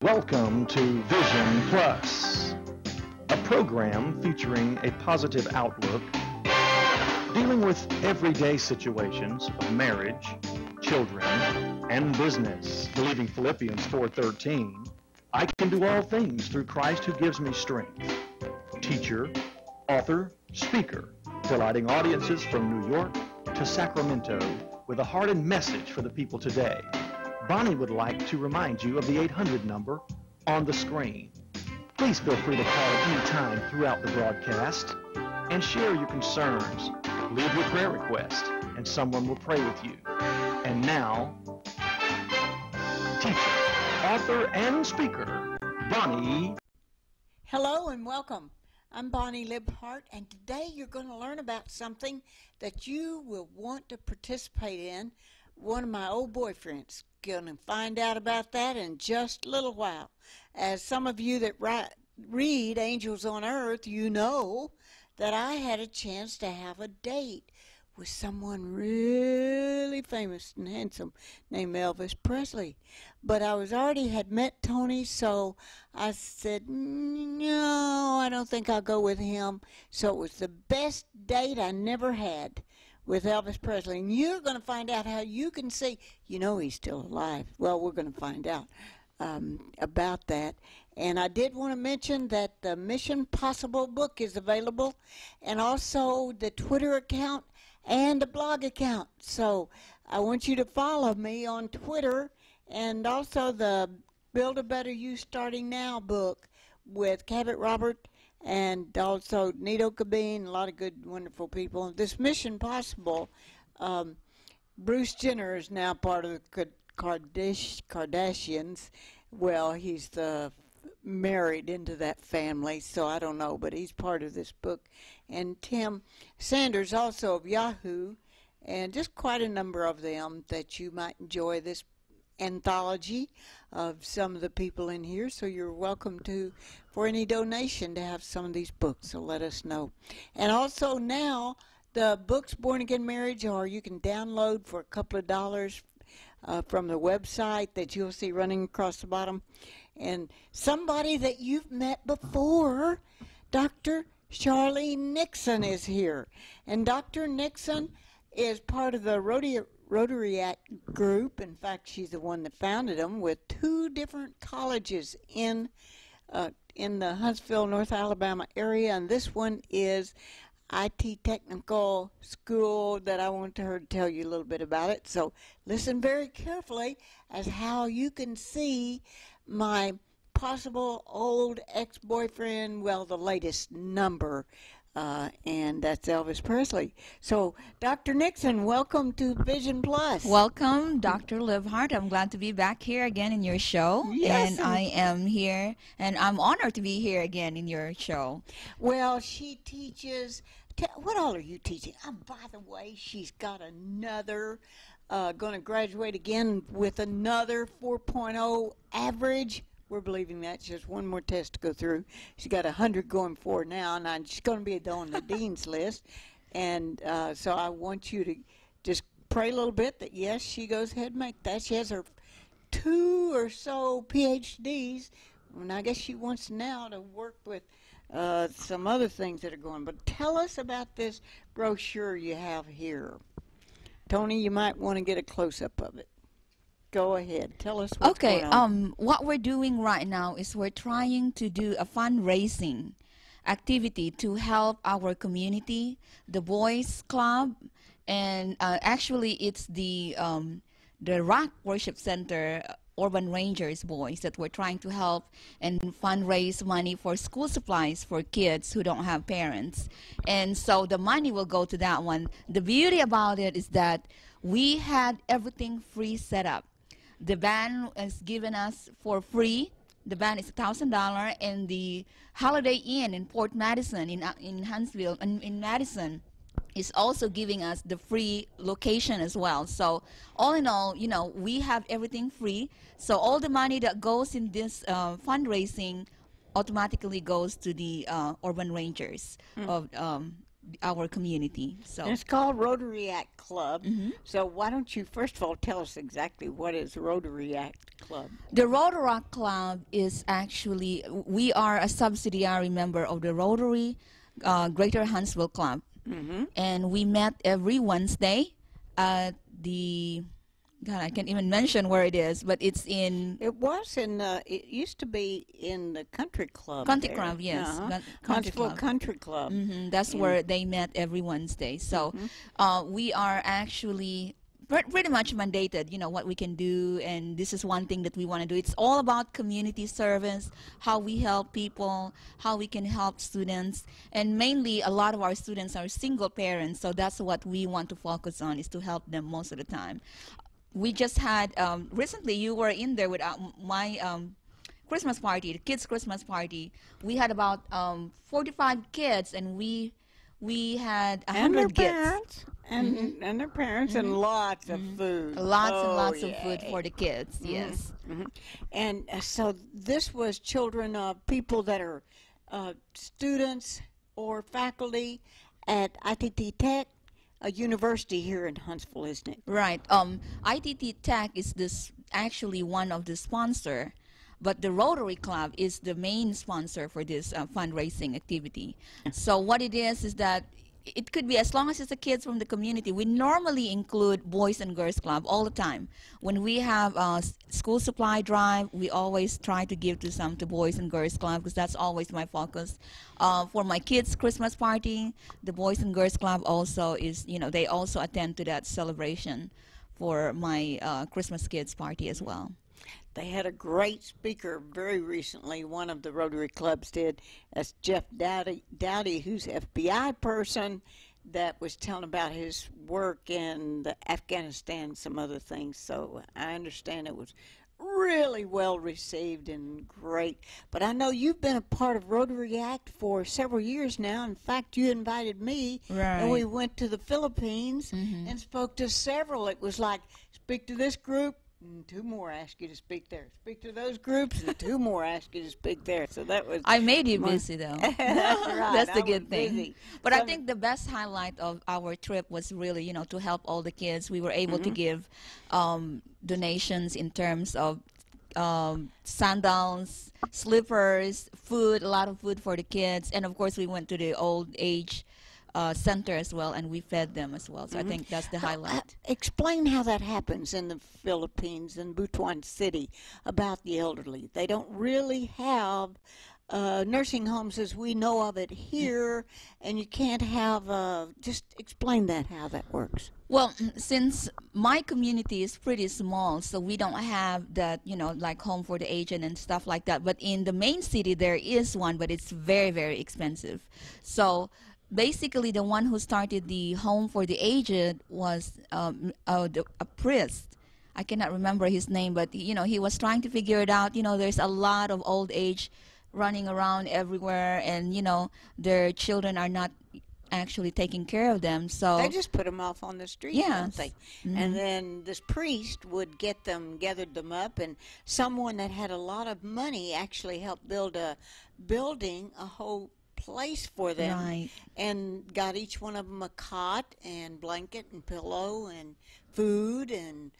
Welcome to Vision Plus, a program featuring a positive outlook, dealing with everyday situations of marriage, children, and business. Believing Philippians 4:13, I can do all things through Christ who gives me strength. Teacher, author, speaker, delighting audiences from New York to Sacramento with a heart and message for the people today. Bonnie would like to remind you of the 800 number on the screen. Please feel free to call at any time throughout the broadcast and share your concerns. Leave your prayer request and someone will pray with you. And now, teacher, author, and speaker, Bonnie. Hello and welcome. I'm Bonnie Libhart, and today you're going to learn about something that you will want to participate in. One of my old boyfriends. Going to find out about that in just a little while. As some of you that read Angels on Earth, you know that I had a chance to have a date with someone really famous and handsome named Elvis Presley. But I already had met Tony, so I said, no, I don't think I'll go with him. So it was the best date I never had with Elvis Presley. And you're going to find out how you can see, you know, he's still alive. Well, we're going to find out about that. And I did want to mention that the Mission Possible book is available, and also the Twitter account and the blog account. So I want you to follow me on Twitter, and also the Build a Better You Starting Now book with Cabot Robert, and also Nito Cabine, a lot of good, wonderful people. This Mission Possible, Bruce Jenner is now part of the Kardashians. Well, he's married into that family, so I don't know, but he's part of this book. And Tim Sanders, also of Yahoo, and just quite a number of them that you might enjoy this anthology of some of the people in here. So you're welcome to, for any donation, to have some of these books, so let us know. And also now the books Born Again Marriage you can download for a couple of dollars from the website that you'll see running across the bottom. And somebody that you've met before, Dr. Charline Nixon, is here. And Dr. Nixon is part of the Rotary Act group. In fact, she's the one that founded them, with 2 different colleges in the Huntsville, North Alabama area, and this one is IT Technical School that I want her to tell you a little bit about it. So listen very carefully as how you can see my possible old ex-boyfriend, well, the latest number, and that's Elvis Presley. So, Dr. Nixon, welcome to Vision Plus. Welcome, Dr. Libhart. I'm glad to be back here again in your show. Yes. And I am here, and I'm honored to be here again in your show. Well, she teaches, what all are you teaching? By the way, she's got another, going to graduate again with another 4.0 average. We're believing that's just one more test to go through. She's got 100 going for now, and she's going to be on the dean's list. And so I want you to just pray a little bit that, yes, she goes ahead and make that. She has her 2 or so PhDs, and I guess she wants now to work with some other things that are going. But tell us about this brochure you have here. Tony, you might want to get a close-up of it. Go ahead. Tell us what's going on. What we're doing right now is we're trying to do a fundraising activity to help our community, the Boys Club, and actually it's the Rock Worship Center Urban Rangers boys that we're trying to help and fundraise money for school supplies for kids who don't have parents. And so the money will go to that one. The beauty about it is that we had everything free set up. The band is given us for free. The band is $1,000, and the Holiday Inn in Port Madison, in Huntsville, in Madison, is also giving us the free location as well. So all in all, you know, we have everything free. So all the money that goes in this fundraising automatically goes to the Urban Rangers of our community. So And it's called Rotary Act Club. So why don't you, first of all, tell us exactly what is Rotary Act Club? the Rotary Club is actually, we are a subsidiary member of the Rotary Greater Huntsville Club. And we met every Wednesday at the, God, I can't even mention where it is, but it's in It was in, it used to be in the country club. Country there. Club, yes. Country Huntsville Club. Country Club. That's where they met every Wednesday. So we are actually pretty much mandated, what we can do, and this is one thing that we want to do. It's all about community service, how we help people, how we can help students, and mainly a lot of our students are single parents, so that's what we want to focus on, is to help them most of the time. We just had, recently you were in there with my Christmas party, the kids' Christmas party. We had about 45 kids, and we had 100 kids. And their parents, and lots of food. Lots and Oh, lots of yay. food for the kids, yes. And so this was children of people that are students or faculty at ITT Tech, a university here in Huntsville, isn't it? Right. ITT Tech is actually one of the sponsor, but the Rotary Club is the main sponsor for this fundraising activity. So what it is that it could be, as long as it's the kids from the community. We normally include Boys and Girls Club all the time. When we have a school supply drive, we always try to give to Boys and Girls Club, because that's always my focus. For my kids' Christmas party, the Boys and Girls Club also is, they also attend to that celebration for my Christmas kids party as well. They had a great speaker very recently. One of the Rotary Clubs did. That's Jeff Dowdy, who's an FBI person, that was telling about his work in Afghanistan, some other things. So I understand it was really well received and great. But I know you've been a part of Rotary Act for several years now. In fact, you invited me, and we went to the Philippines and spoke to several. It was like, speak to this group, and 2 more ask you to speak there. Speak to those groups, and 2 more ask you to speak there. So that was... I made you busy, though. That's right. That's the good thing. Busy. But I think the best highlight of our trip was really, to help all the kids. We were able to give donations in terms of sandals, slippers, food, a lot of food for the kids. And, of course, we went to the old age center as well, and we fed them as well. So I think that's the highlight. Explain how that happens in the Philippines, in Butuan City, about the elderly. They don't really have nursing homes as we know of it here, and you can't have, just explain that, how that works. Well, since my community is pretty small, so we don't have that, like home for the aged and stuff like that. But in the main city, there is one, but it's very, very expensive. So basically, the one who started the home for the aged was a priest. I cannot remember his name, but, he was trying to figure it out. There's a lot of old age running around everywhere, and, their children are not actually taking care of them. So they just put them off on the street, don't they? And then this priest would gathered them up, and someone that had a lot of money actually helped build a whole place for them, and got each one of them a cot and blanket and pillow and food. And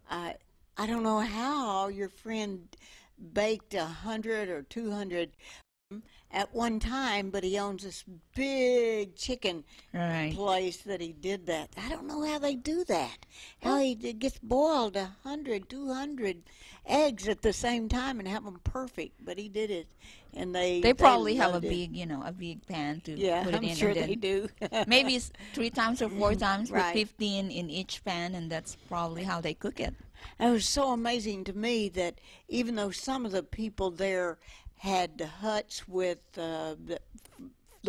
I don't know how your friend baked 100 or 200 at one time, but he owns this big chicken place that he did that. I don't know how they do that. How he gets boiled 100, 200 eggs at the same time and have them perfect, but he did it. And they probably have a big, big pan to I'm put it in. sure they do. Maybe it's 3 times or 4 times, with 15 in each pan, and that's probably how they cook it. It was so amazing to me that even though some of the people there had huts with the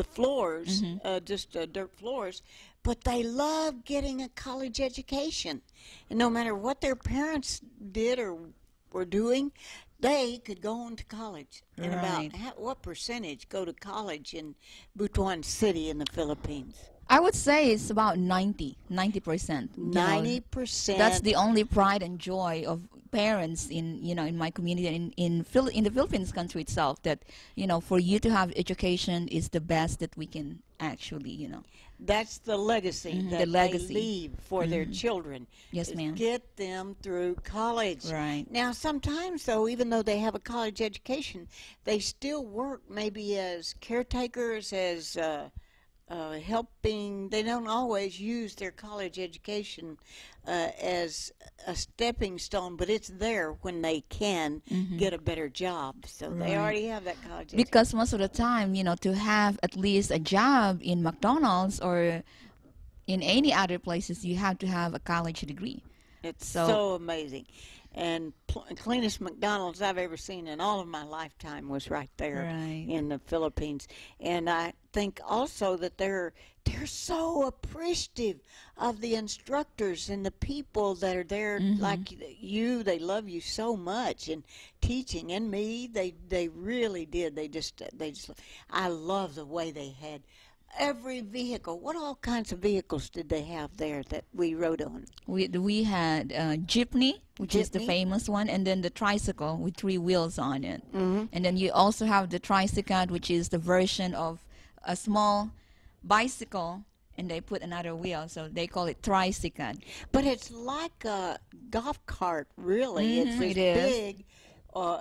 floors, just dirt floors, but they loved getting a college education. And no matter what their parents did or were doing, they could go on to college. And about what percentage go to college in Butuan City in the Philippines? I would say it's about 90%. 90%. That's the only pride and joy of parents in, in my community and in the Philippines country itself, that, for you to have education is the best that we can actually, That's the legacy that the legacy they leave for their children. Yes, is ma'am. Get them through college. Right. Now, sometimes, though, even though they have a college education, they still work maybe as caretakers, as helping. They don't always use their college education as a stepping stone, but it's there when they can get a better job. So they already have that college education. Because most of the time, to have at least a job in McDonald's or in any other places, you have to have a college degree. It's so amazing. And cleanest McDonald's I've ever seen in all of my lifetime was right there in the Philippines. And I think also that they're so appreciative of the instructors and the people that are there like you. They love you so much, and teaching, and me, they really did. They just I love the way they had every vehicle. What all kinds of vehicles did they have there that we rode on? We had jeepney, which is the famous one, and then the tricycle with 3 wheels on it. And then you also have the tricycle, which is the version of a small bicycle, and they put another wheel, so they call it tricycle. But it's like a golf cart, really. It's as big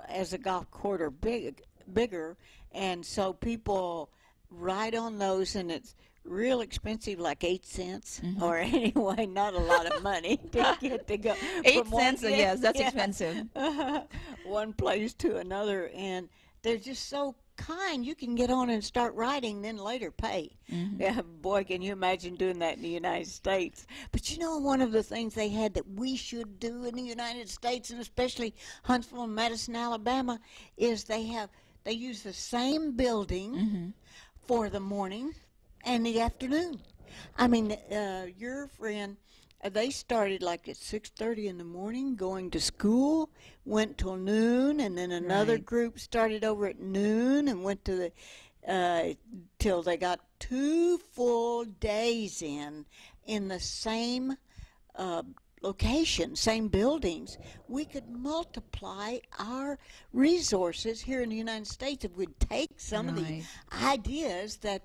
as a golf cart, or bigger, and so people ride on those, and it's real expensive, like 8 cents, or anyway, not a lot of money to get to go. 8 cents, yes, that's expensive. One place to another, and they're just so kind. You can get on and start riding, then later pay. Yeah, boy, can you imagine doing that in the United States. But one of the things they had that we should do in the United States, and especially Huntsville and Madison, Alabama, is they use the same building for the morning and the afternoon. I mean, your friend, they started like at 6:30 in the morning going to school, went till noon, and then another group started over at noon and went to the till they got 2 full days in the same location, same buildings. We could multiply our resources here in the United States if we'd take some of the ideas that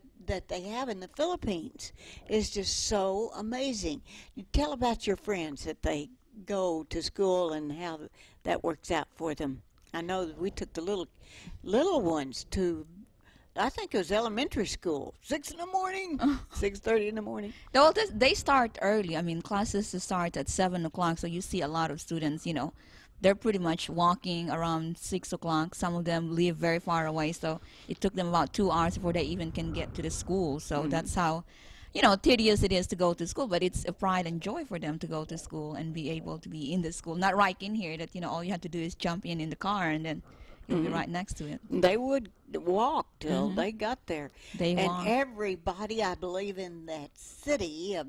they have in the Philippines. It's just so amazing. You tell about your friends that they go to school and how that works out for them. I know that we took the little ones to, I think it was elementary school, 6 in the morning, 6:30 in the morning. Well, they start early. I mean, classes start at 7 o'clock, so you see a lot of students, they're pretty much walking around 6 o'clock. Some of them live very far away, so it took them about 2 hours before they even can get to the school. So that's how, tedious it is to go to school, but it's a pride and joy for them to go to school and be able to be in the school. Not right in here that, all you have to do is jump in the car and then you'll be right next to it. They would walk till they got there. They walk. And everybody, I believe, in that city of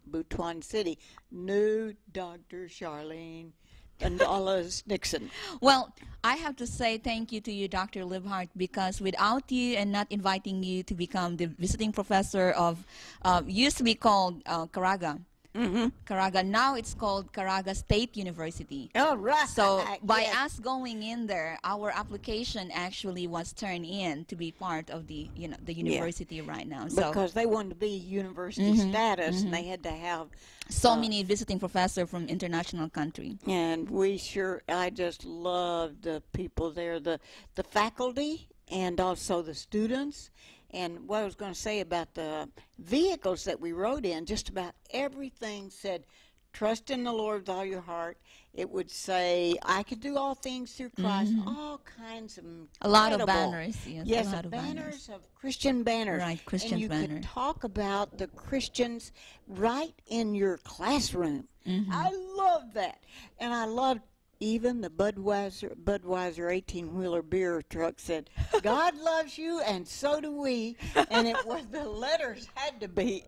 Butuan City knew Dr. Charline and Nixon. Well, I have to say thank you to you, Dr. Libhart, because without you and not inviting you to become the visiting professor of, used to be called Caraga. Caraga. Now it's called Caraga State University. Oh, right. So by us going in there, our application actually was turned in to be part of the the university right now. So because they wanted to be university status, and they had to have so many visiting professors from international country. And I just loved the people there, the faculty, and also the students. And what I was going to say about the vehicles that we rode in, just about everything said, trust in the Lord with all your heart. It would say, I could do all things through Christ. All kinds of a lot of banners. Yes, a lot of banners of Christian banners. Right, Christian and you could talk about the Christians right in your classroom. I love that. And I loved even the Budweiser 18-wheeler beer truck said, God loves you and so do we. And the letters had to be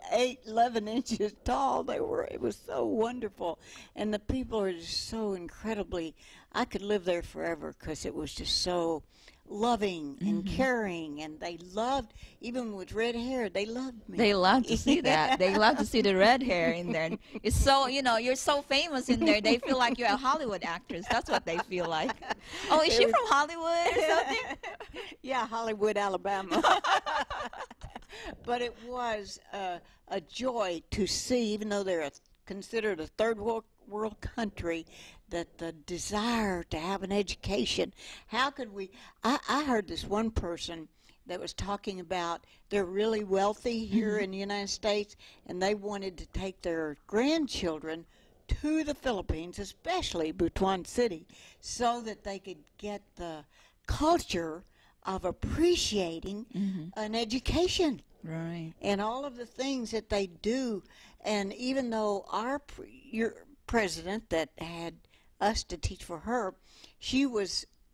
11 inches tall. It was so wonderful. And the people are just so incredibly, I could live there forever because it was just so loving and caring, and they loved, even with red hair, they loved me. They love to see that. They love to see the red hair in there. It's so, you're so famous in there. They feel like you're a Hollywood actress. That's what they feel like. Oh, is she from Hollywood or something? Yeah, Hollywood, Alabama. But it was a joy to see, even though they're considered a third world country, that the desire to have an education. How could we? I heard this one person that was talking about they're really wealthy here in the United States, and they wanted to take their grandchildren to the Philippines, especially Butuan City, so that they could get the culture of appreciating an education. Right. And all of the things that they do. And even though your president that had us to teach for her, she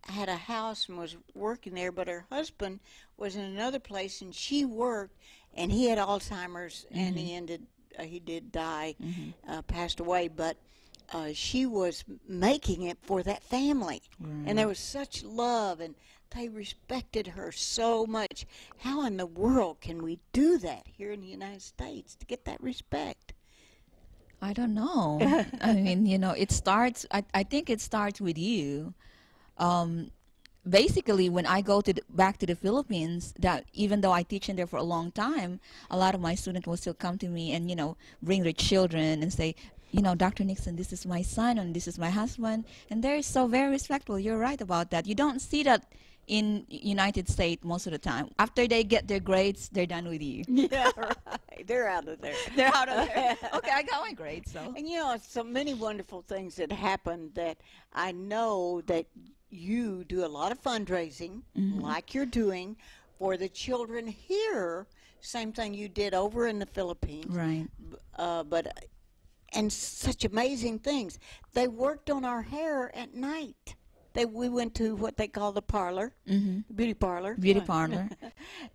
had a house and was working there, but her husband was in another place, and she worked, and he had Alzheimer's, and he did die, passed away, but she was making it for that family. Right. And there was such love, and they respected her so much. How in the world can we do that here in the United States to get that respect? I don't know. I mean, it starts, I think it starts with you. Basically, when I go back to the Philippines, that even though I teach in there for a long time, a lot of my students will still come to me and, bring their children and say, Dr. Nixon, this is my son and this is my husband. And they're so very respectful. You're right about that. You don't see that in United States most of the time. After they get their grades, they're done with you. Yeah, right. They're out of there. They're out of there. Okay, I got my grades, so. And so many wonderful things that happen that I know that you do a lot of fundraising, like you're doing, for the children here. Same thing you did over in the Philippines. Right. And such amazing things. They worked on our hair at night. We went to what they call the parlor, beauty parlor. Beauty parlor.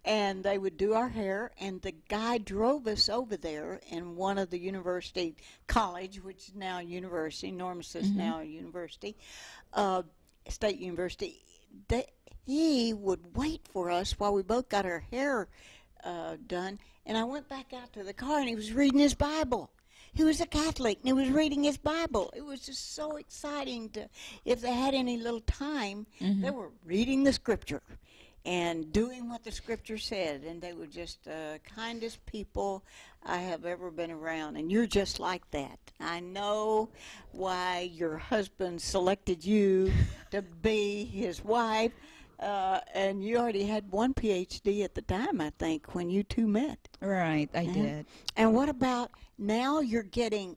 And they would do our hair, and the guy drove us over there in one of the university college, which is now university. Normus is now a university, state university. He would wait for us while we both got our hair done. And I went back out to the car, and he was reading his Bible. He was a Catholic, and he was reading his Bible. It was just so exciting if they had any little time, they were reading the Scripture and doing what the Scripture said. And they were just the kindest people I have ever been around. And you're just like that. I know why your husband selected you to be his wife. And you already had one PhD at the time, I think, when you two met. Right, I did. And what about now you're getting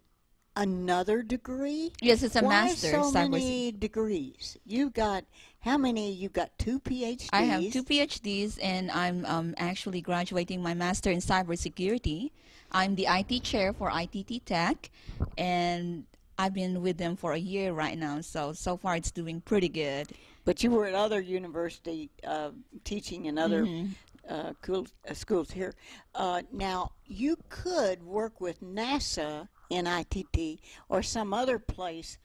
another degree? Yes, it's a master's. Why so many degrees? You got, how many? You got 2 PhDs? I have 2 PhDs, and I'm actually graduating my master in cybersecurity. I'm the IT chair for ITT Tech, and I've been with them for a year right now, so far it's doing pretty good. But you were at other university teaching in other schools here. Now, you could work with NASA in ITT or some other place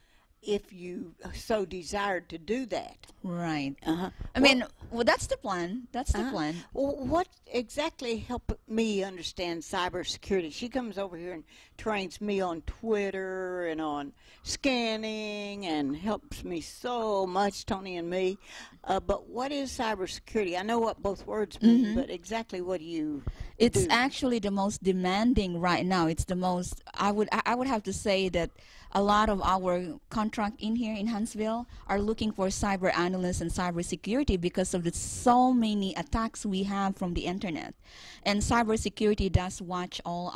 if you so desired to do that. Right. I mean, that's the plan. That's the plan. Well, what exactly helped me understand cybersecurity? She comes over here and trains me on Twitter and on scanning and helps me so much, Tony and me. But what is cybersecurity? I know what both words mean, but exactly what do you It's do? actually the most demanding right now. It's the most, I would have to say that a lot of our contract in here in Huntsville are looking for cyber analysts and cybersecurity because of the so many attacks we have from the internet. And cybersecurity does watch all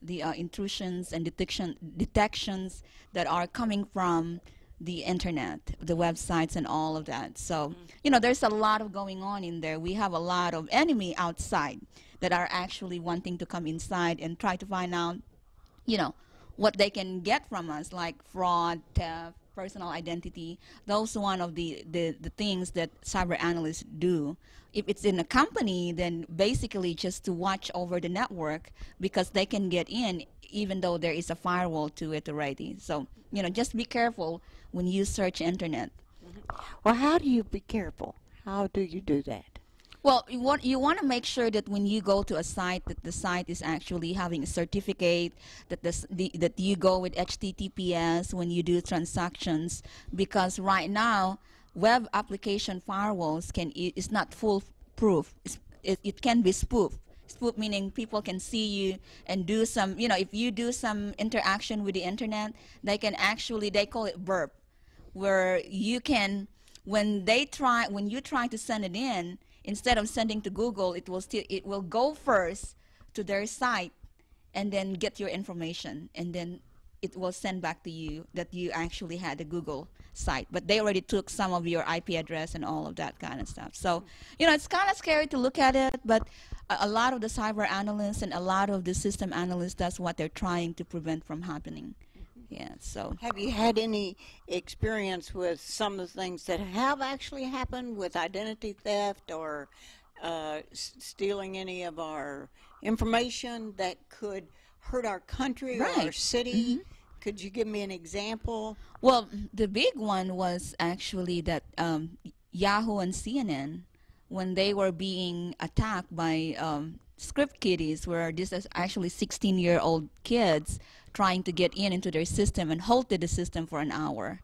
the intrusions and detections that are coming from the internet, the websites and all of that. So, there's a lot of going on in there. We have a lot of enemy outside that are actually wanting to come inside and try to find out, what they can get from us, like fraud, theft, personal identity. Those are one of the things that cyber analysts do. If it's in a company, then basically just to watch over the network because they can get in even though there is a firewall to it already. So, just be careful when you search internet. Well, how do you be careful? How do you do that? Well, you want to make sure that when you go to a site, that the site is actually having a certificate, that that you go with HTTPS when you do transactions, because right now web application firewalls is not foolproof. It can be spoof. Spoof meaning people can see you and do some, if you do some interaction with the internet, they call it burp, where you can, when you try to send it in, instead of sending to Google, it will go first to their site and then get your information, and then it will send back to you that you actually had a Google site, but they already took some of your IP address and all of that kind of stuff. So, it's kind of scary to look at it, but a lot of the cyber analysts and a lot of the system analysts, that's what they're trying to prevent from happening. Yeah, so. Have you had any experience with some of the things that have actually happened with identity theft or stealing any of our information that could hurt our country or our city? Mm-hmm. Could you give me an example? Well, the big one was actually that Yahoo and CNN, when they were being attacked by script kiddies, where this is actually 16-year-old kids trying to get into their system and halted the system for an hour.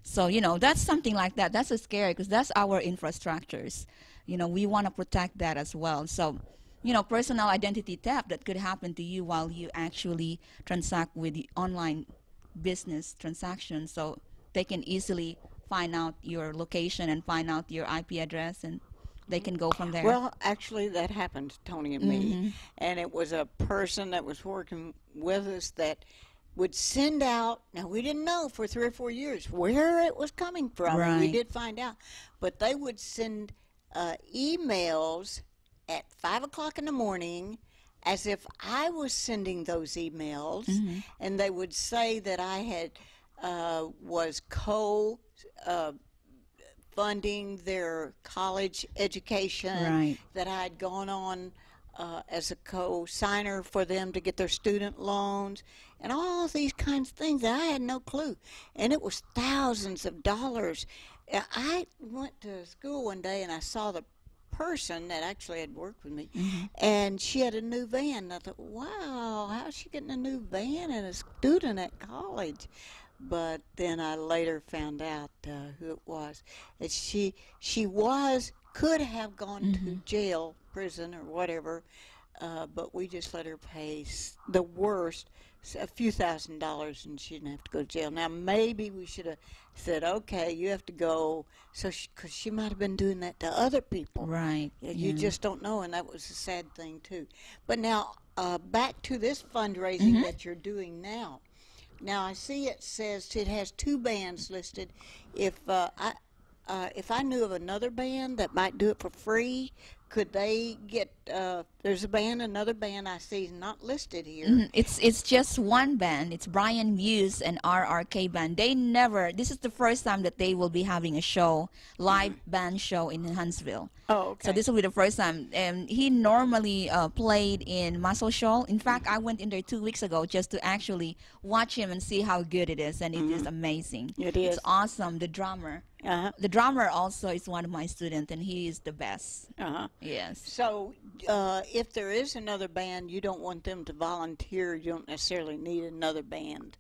So, that's something like that. That's scary because that's our infrastructures. We want to protect that as well. So, personal identity theft that could happen to you while you actually transact with the online business transactions. So they can easily find out your location and find out your IP address, and they can go from there. Well, actually, that happened to Tony and me. And it was a person that was working with us that would send out, now we didn't know for 3 or 4 years where it was coming from. Right. We did find out. But they would send emails at 5 o'clock in the morning as if I was sending those emails. And they would say that I had was funding their college education, right, that I had gone on as a co-signer for them to get their student loans, and all these kinds of things that I had no clue. And it was thousands of dollars. I went to school one day and I saw the person that actually had worked with me, and she had a new van. And I thought, wow, how's she getting a new van and a student at college? But then I later found out who it was. That she could have gone to jail, prison, or whatever, but we just let her pay the worst, a few $1,000s, and she didn't have to go to jail. Now, maybe we should have said, okay, you have to go, because she might have been doing that to other people. Right. You just don't know, and that was a sad thing, too. But now, back to this fundraising that you're doing now. Now, I see it says it has 2 bands listed. If I knew of another band that might do it for free, could they get, there's another band I see is not listed here. It's just one band. It's Brian Muse and RRK Band. This is the first time that they will be having a show, live band show in Huntsville. Oh, okay. So this will be the first time. And he normally played in Muscle Shoals. In fact, I went in there 2 weeks ago just to actually watch him and see how good it is. And it is amazing. It is. It's awesome. The drummer. The drummer also is one of my students, and he is the best. Yes. So if there is another band, you don't want them to volunteer. You don't necessarily need another band.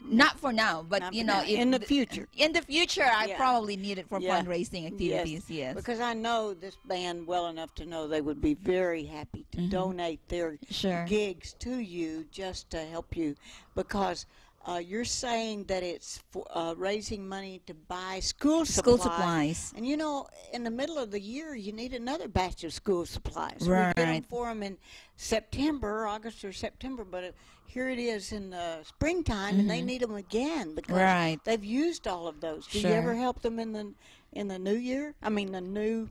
Not for now, but in the future. In the future, I probably need it for fundraising activities. Yes. Because I know this band well enough to know they would be very happy to donate their gigs to you just to help you, because you're saying that it's for, raising money to buy school supplies. And in the middle of the year, you need another batch of school supplies. Right. We get them for them in August or September, but here it is in the springtime, and they need them again because they've used all of those. Do you ever help them in the new year? I mean, the new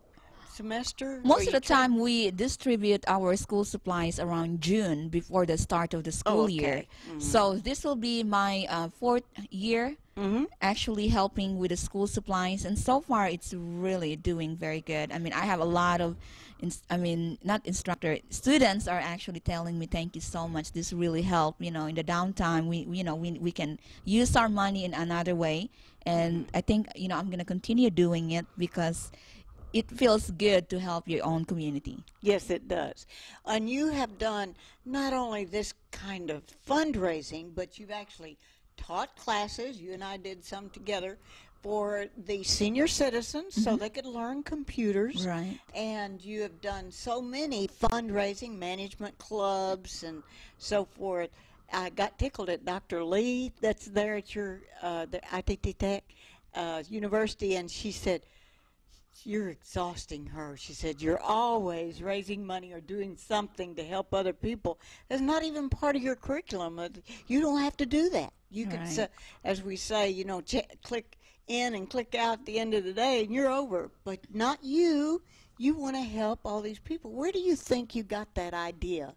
semester? Most of the time, we distribute our school supplies around June before the start of the school year. So this will be my 4th year actually helping with the school supplies, and so far it's really doing very good. I mean, I have a lot of students are actually telling me, thank you so much, this really helped. In the downtime, we can use our money in another way, and I think I'm going to continue doing it because it feels good to help your own community. Yes, it does. And you have done not only this kind of fundraising, but you've actually taught classes. You and I did some together for the senior citizens so they could learn computers. Right. And you have done so many fundraising, management clubs, and so forth. I got tickled at Dr. Lee that's there at your the ITT Tech University, and she said, "You're exhausting her." She said, "You're always raising money or doing something to help other people. That's not even part of your curriculum. You don't have to do that. You Right. could, as we say, you know, click in and click out at the end of the day, and you're over. But not you. You want to help all these people." Where do you think you got that idea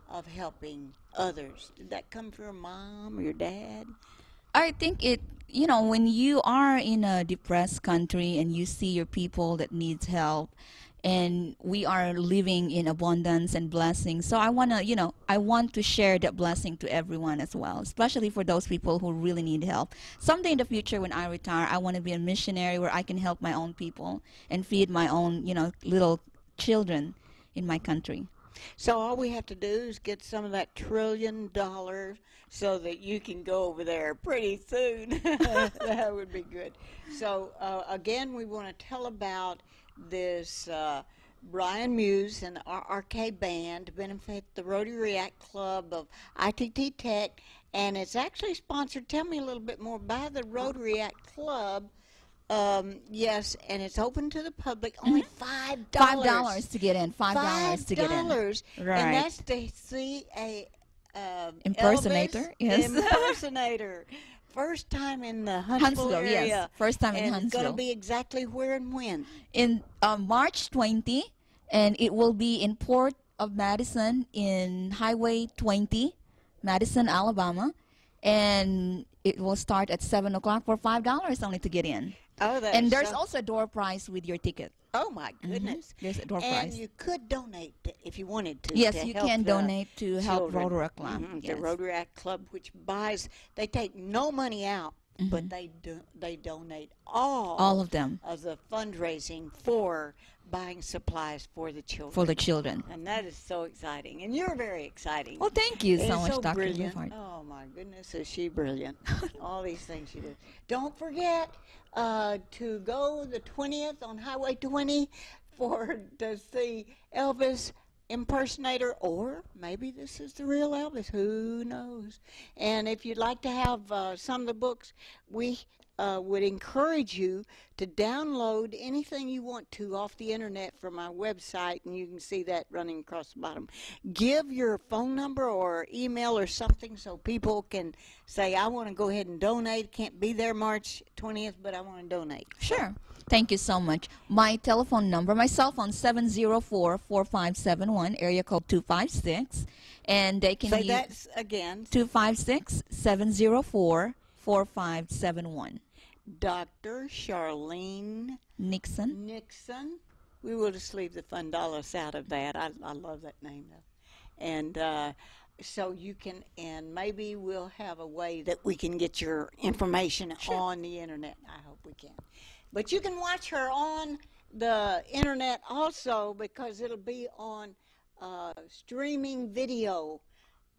of helping others? Did that come from your mom or your dad? I think when you are in a depressed country and you see your people that needs help, and we are living in abundance and blessings. So I want to share that blessing to everyone as well, especially for those people who really need help. Someday in the future when I retire, I want to be a missionary where I can help my own people and feed my own, little children in my country. So all we have to do is get some of that $1 trillion so that you can go over there pretty soon. That would be good. So again, we want to tell about this Brian Muse and our arcade band to benefit the Rotary React Club of ITT Tech, and it's actually sponsored, tell me a little bit more, by the Rotary React Club. Yes, and it's open to the public. Only $5. $5 to get in. $5 to get in. $5, Right. and that's to see a Impersonator, Elvis yes. impersonator. First time in the Huntsville area. Yes. First time in And Huntsville. it's going to be exactly where and when? In March 20, and it will be in Port of Madison in Highway 20, Madison, Alabama, and it will start at 7 o'clock for $5 only to get in. Oh, that's And there's also a door prize with your ticket. Oh my goodness! There's a door And prize. you could donate if you wanted to. Yes, to you help can the donate to help children. Rotary Club. The Yes. Rotary Club, which buys, they take no money out, but they donate All of them of the fundraising for buying supplies for the children. for the children. And that is so exciting. And you're very exciting. Well, thank you It's so much, Dr. brilliant. Libhart. Oh my goodness, is she brilliant? All these things she did. Don't forget to go the 20th on Highway 20 to see Elvis impersonator, or maybe this is the real Elvis. Who knows? And if you'd like to have some of the books, we would encourage you to download anything you want to off the internet from our website, and you can see that running across the bottom. Give your phone number or email or something so people can say, I want to go ahead and donate. Can't be there March 20th, but I want to donate. Sure. Thank you so much. My telephone number, my cell phone, 704-4571, area code 256. And they can Say use that again. 256-704-4571. Dr. Charline Nixon. We will just leave the $Fundalas out of that. I love that name, though. And so you can, and maybe we'll have a way that we can get your information on the internet. I hope we can. But you can watch her on the internet also, because it'll be on streaming video.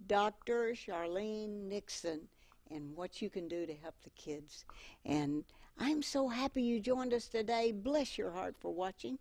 Dr. Charline Nixon, and what you can do to help the kids. And I'm so happy you joined us today. Bless your heart for watching.